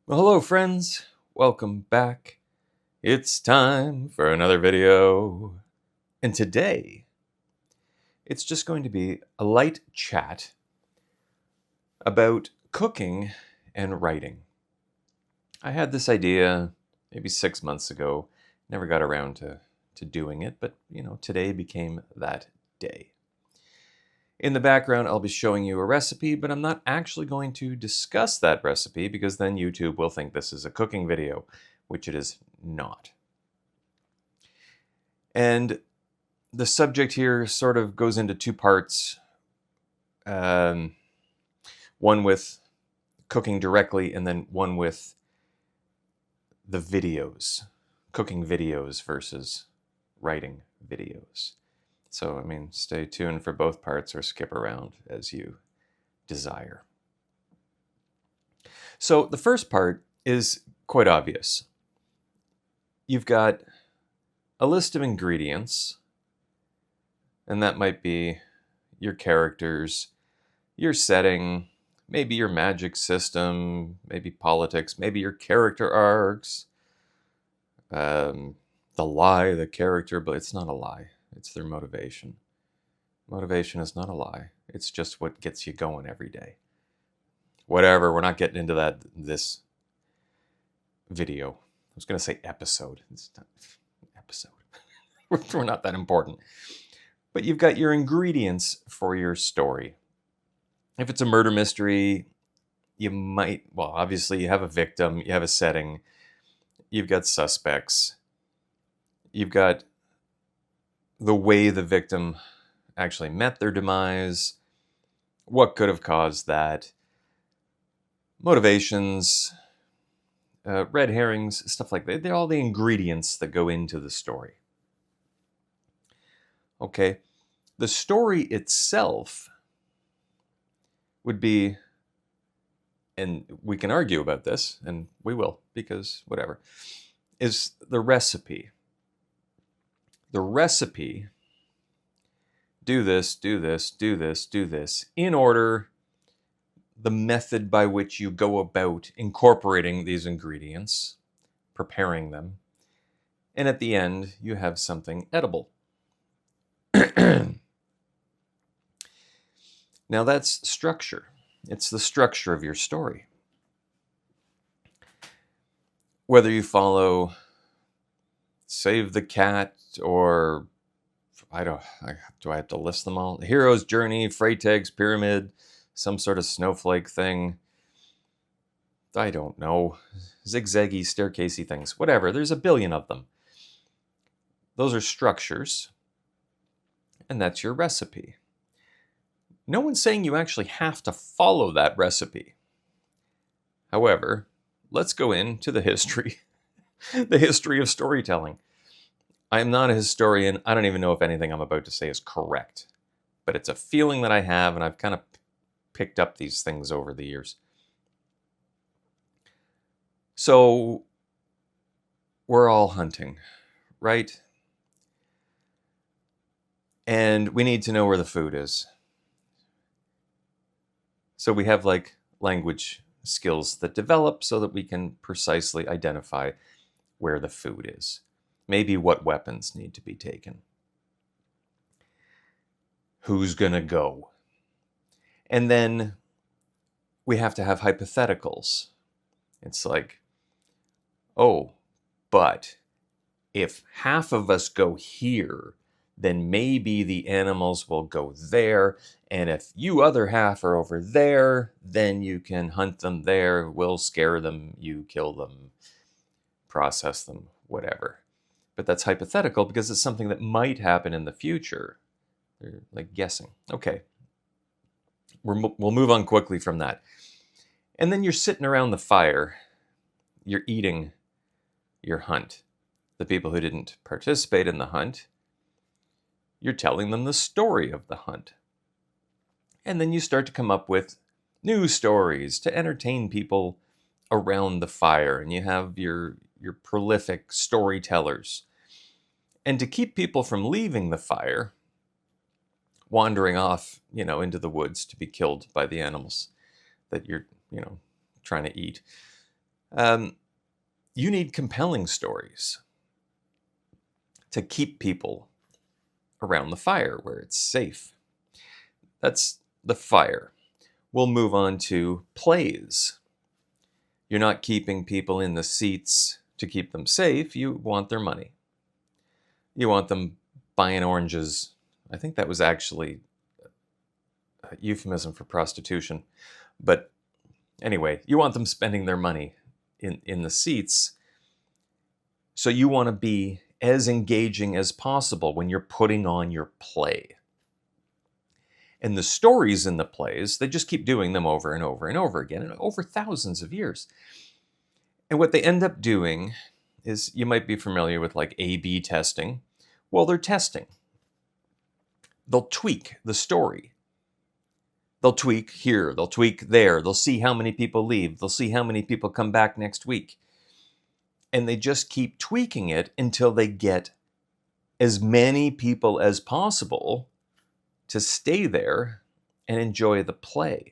Well, hello, friends. Welcome back. It's time for another video. And today, it's just going to be a light chat about cooking and writing. I had this idea maybe 6 months ago, never got around to doing it, but today became that day. In the background, I'll be showing you a recipe, but I'm not actually going to discuss that recipe because then YouTube will think this is a cooking video, which it is not. And the subject here sort of goes into two parts. Um, one with cooking directly, and then one with the videos, cooking videos versus writing videos. So, stay tuned for both parts or skip around as you desire. So, the first part is quite obvious. You've got a list of ingredients, and that might be your characters, your setting, maybe your magic system, maybe politics, maybe your character arcs, the lie, the character, but it's not a lie. It's their motivation. Motivation is not a lie. It's just what gets you going every day. Whatever, we're not getting into that this video. I was going to say episode. It's not episode. We're not that important. But you've got your ingredients for your story. If it's a murder mystery, obviously you have a victim, you have a setting, you've got suspects, you've got the way the victim actually met their demise, what could have caused that, motivations, red herrings, stuff like that. They're all the ingredients that go into the story. Okay, the story itself would be, and we can argue about this, and we will, because whatever, is the recipe. The recipe, do this, do this, do this, do this, in order, the method by which you go about incorporating these ingredients, preparing them, and at the end, you have something edible. Now that's structure. It's the structure of your story. Whether you follow Save the Cat or do I have to list them all? Hero's Journey, Freytag's Pyramid, some sort of snowflake thing. I don't know. Zigzaggy, staircasey things. Whatever. There's a billion of them. Those are structures. And that's your recipe. No one's saying you actually have to follow that recipe. However, let's go into the history. The history of storytelling. I am not a historian. I don't even know if anything I'm about to say is correct. But it's a feeling that I have, and I've kind of picked up these things over the years. So, we're all hunting, right? And we need to know where the food is. So we have language skills that develop so that we can precisely identify where the food is. Maybe what weapons need to be taken. Who's going to go? And then we have to have hypotheticals. It's like, oh, but if half of us go here, then maybe the animals will go there. And if you other half are over there, then you can hunt them there. We'll scare them, you kill them, process them, whatever. But that's hypothetical because it's something that might happen in the future. They're like guessing. Okay. We'll move on quickly from that. And then you're sitting around the fire. You're eating your hunt. The people who didn't participate in the hunt, you're telling them the story of the hunt. And then you start to come up with new stories to entertain people around the fire. And you have your prolific storytellers. And to keep people from leaving the fire, wandering off, into the woods to be killed by the animals that you're, trying to eat. You need compelling stories to keep people around the fire where it's safe. That's the fire. We'll move on to plays. You're not keeping people in the seats to keep them safe. You want their money. You want them buying oranges. I think that was actually a euphemism for prostitution. But anyway, you want them spending their money in the seats. So you want to be as engaging as possible when you're putting on your play. And the stories in the plays, they just keep doing them over and over and over again, and over thousands of years. And what they end up doing is, you might be familiar with like A/B testing. Well, they're testing. They'll tweak the story. They'll tweak here, they'll tweak there, they'll see how many people leave, they'll see how many people come back next week. And they just keep tweaking it until they get as many people as possible to stay there and enjoy the play.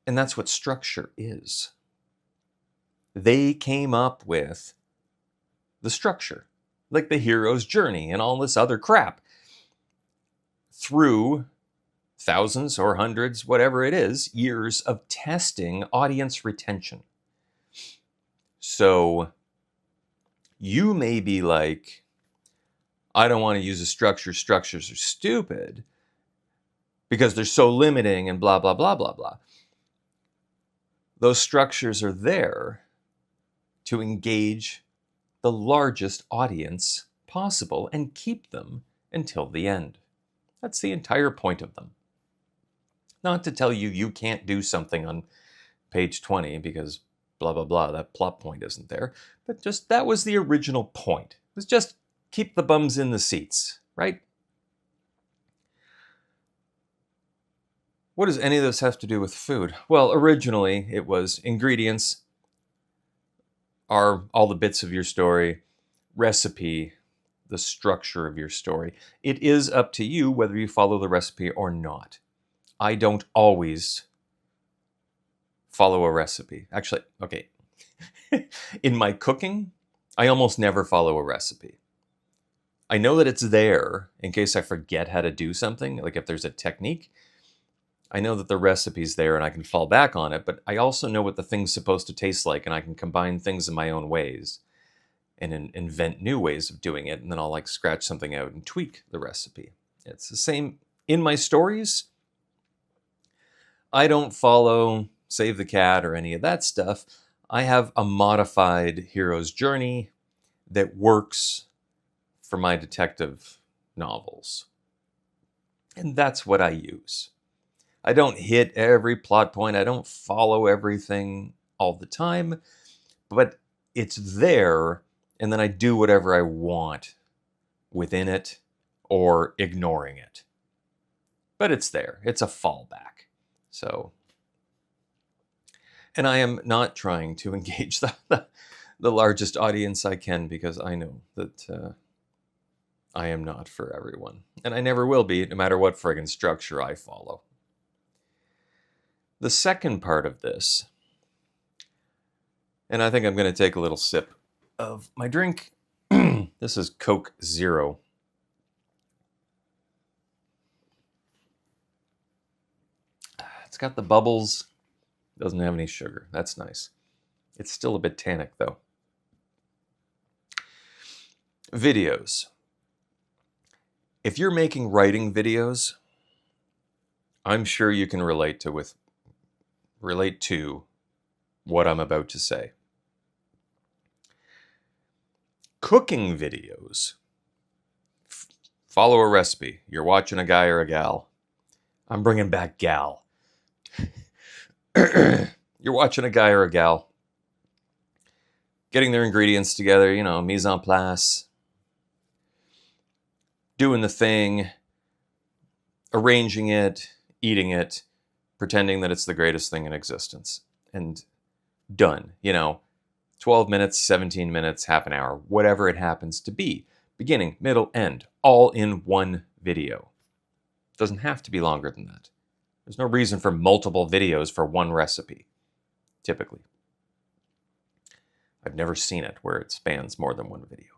And that's what structure is. They came up with the structure, like the hero's journey and all this other crap, through thousands or hundreds, whatever it is, years of testing audience retention. So you may be like, I don't want to use a structure. Structures are stupid because they're so limiting and blah, blah, blah, blah, blah. Those structures are there to engage the largest audience possible and keep them until the end. That's the entire point of them. Not to tell you you can't do something on page 20 because blah, blah, blah, that plot point isn't there. But just that was the original point. It was just keep the bums in the seats, right? What does any of this have to do with food? Well, originally it was ingredients are all the bits of your story, recipe, the structure of your story. It is up to you whether you follow the recipe or not. I don't always follow a recipe. Actually, okay. In my cooking, I almost never follow a recipe. I know that it's there in case I forget how to do something, like if there's a technique. I know that the recipe's there and I can fall back on it, but I also know what the thing's supposed to taste like, and I can combine things in my own ways and invent new ways of doing it, and then I'll like scratch something out and tweak the recipe. It's the same in my stories. I don't follow Save the Cat or any of that stuff. I have a modified hero's journey that works for my detective novels. And that's what I use. I don't hit every plot point. I don't follow everything all the time, but it's there, and then I do whatever I want within it or ignoring it. But it's there. It's a fallback. So, and I am not trying to engage the largest audience I can, because I know that I am not for everyone. And I never will be, no matter what friggin' structure I follow. The second part of this, and I think I'm going to take a little sip of my drink. This is Coke Zero. It's got the bubbles. Doesn't have any sugar. That's nice. It's still a bit tannic, though. Videos. If you're making writing videos, I'm sure you can relate to what I'm about to say. Cooking videos. Follow a recipe. You're watching a guy or a gal. I'm bringing back gal. You're watching a guy or a gal getting their ingredients together, mise en place, doing the thing, arranging it, eating it, pretending that it's the greatest thing in existence, and done. 12 minutes, 17 minutes, half an hour, whatever it happens to be. Beginning, middle, end, all in one video. It doesn't have to be longer than that. There's no reason for multiple videos for one recipe. typically. I've never seen it where it spans more than one video.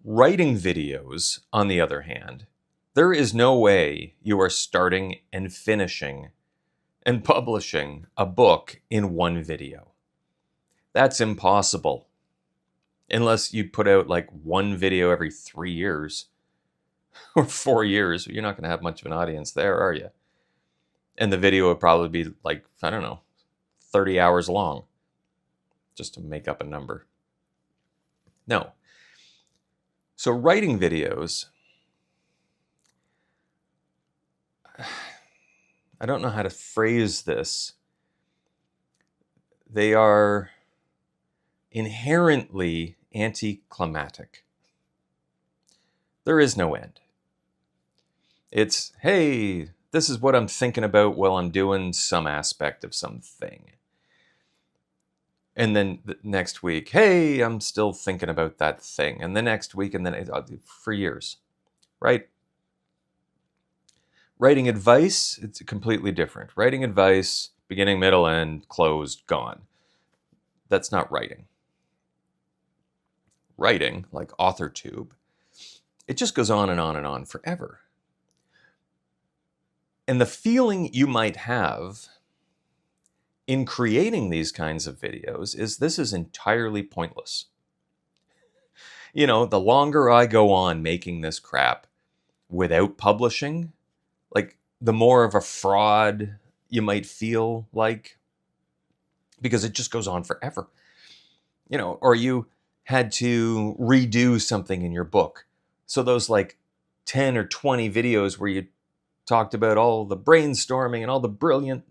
Writing videos, on the other hand, there is no way you are starting and finishing and publishing a book in one video. That's impossible. Unless you put out like one video every 3 years or 4 years, you're not going to have much of an audience there, are you? And the video would probably be like, I don't know, 30 hours long, just to make up a number. No. So writing videos, I don't know how to phrase this. They are inherently anticlimactic. There is no end. It's, hey, this is what I'm thinking about while I'm doing some aspect of something. And then the next week, hey, I'm still thinking about that thing. And the next week, and then for years, right? Writing advice, it's completely different. Writing advice, beginning, middle, end, closed, gone. That's not writing. Writing, like AuthorTube, it just goes on and on and on forever. And the feeling you might have in creating these kinds of videos is this is entirely pointless. You know, the longer I go on making this crap without publishing, like the more of a fraud you might feel like, because it just goes on forever. You know, or you had to redo something in your book. So those like 10 or 20 videos where you talked about all the brainstorming and all the brilliant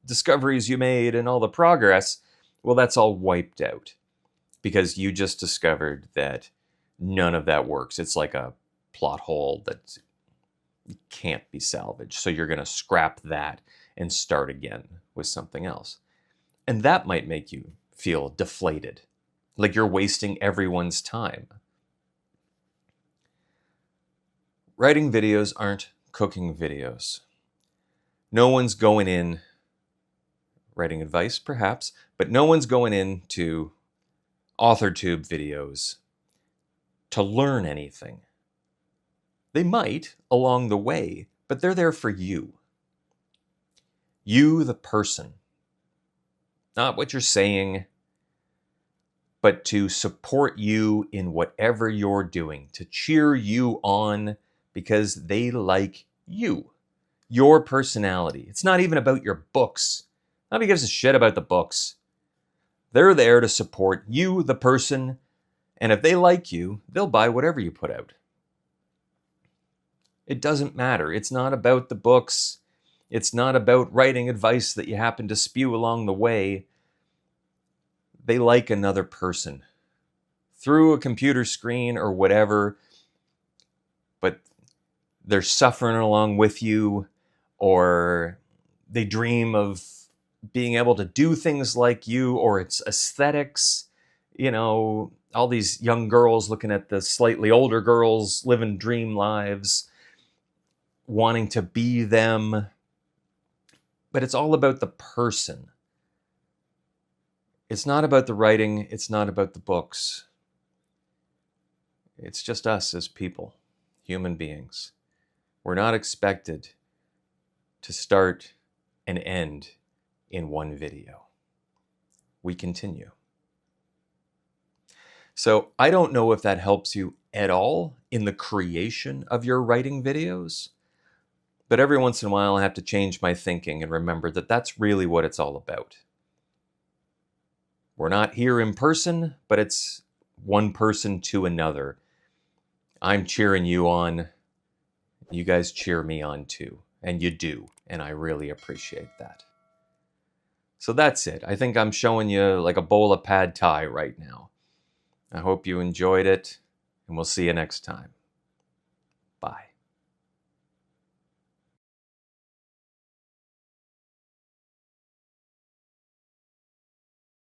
discoveries you made and all the progress, well, that's all wiped out because you just discovered that none of that works. It's like a plot hole that can't be salvaged. So you're going to scrap that and start again with something else. And that might make you feel deflated, like you're wasting everyone's time. Writing videos aren't cooking videos. No one's going in, writing advice perhaps, but no one's going into AuthorTube videos to learn anything. They might along the way, but they're there for you. You, the person. Not what you're saying, but to support you in whatever you're doing, to cheer you on because they like you, your personality. It's not even about your books. Nobody gives a shit about the books. They're there to support you, the person, and if they like you, they'll buy whatever you put out. It doesn't matter. It's not about the books. It's not about writing advice that you happen to spew along the way. They like another person through a computer screen or whatever, but they're suffering along with you, or they dream of being able to do things like you, or it's aesthetics. You know, all these young girls looking at the slightly older girls living dream lives, wanting to be them. But it's all about the person. It's not about the writing. It's not about the books. It's just us as people, human beings. We're not expected to start and end in one video. We continue. So I don't know if that helps you at all in the creation of your writing videos, but every once in a while I have to change my thinking and remember that that's really what it's all about. We're not here in person, but it's one person to another. I'm cheering you on. You guys cheer me on too. And you do. And I really appreciate that. So that's it. I think I'm showing you like a bowl of pad thai right now. I hope you enjoyed it. And we'll see you next time.